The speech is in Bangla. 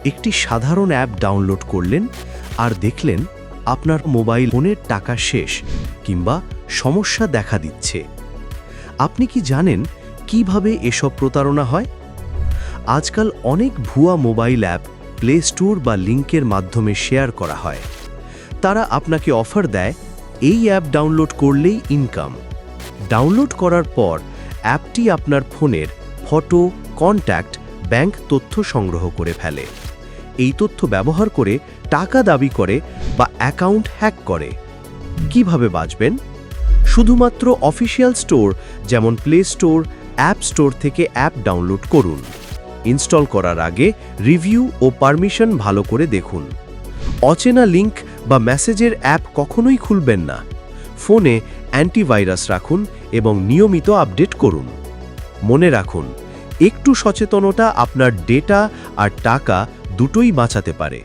একটি সাধারণ অ্যাপ ডাউনলোড করলেন আর দেখলেন আপনার মোবাইল ফোনের টাকা শেষ কিংবা সমস্যা দেখা দিচ্ছে। আপনি কি জানেন কিভাবে এসব প্রতারণা হয়? আজকাল অনেক ভুয়া মোবাইল অ্যাপ প্লে স্টোর বা লিংকের মাধ্যমে শেয়ার করা হয়। তারা আপনাকে অফার দেয়, এই অ্যাপ ডাউনলোড করলেই ইনকাম। ডাউনলোড করার পর অ্যাপটি আপনার ফোনের ফটো, কন্ট্যাক্ট, ব্যাংক তথ্য সংগ্রহ করে ফেলে। এই তথ্য ব্যবহার করে টাকা দাবি করে বা অ্যাকাউন্ট হ্যাক করে। কিভাবে বাঁচবেন? শুধুমাত্র অফিসিয়াল স্টোর যেমন প্লে স্টোর, অ্যাপ স্টোর থেকে অ্যাপ ডাউনলোড করুন। ইনস্টল করার আগে রিভিউ ও পারমিশন ভালো করে দেখুন। অচেনা লিংক বা মেসেজের অ্যাপ কখনোই খুলবেন না। ফোনে অ্যান্টিভাইরাস রাখুন এবং নিয়মিত আপডেট করুন। মনে রাখুন, একটু সচেতনতা আপনার ডেটা আর টাকা দুটোই বাঁচাতে পারে।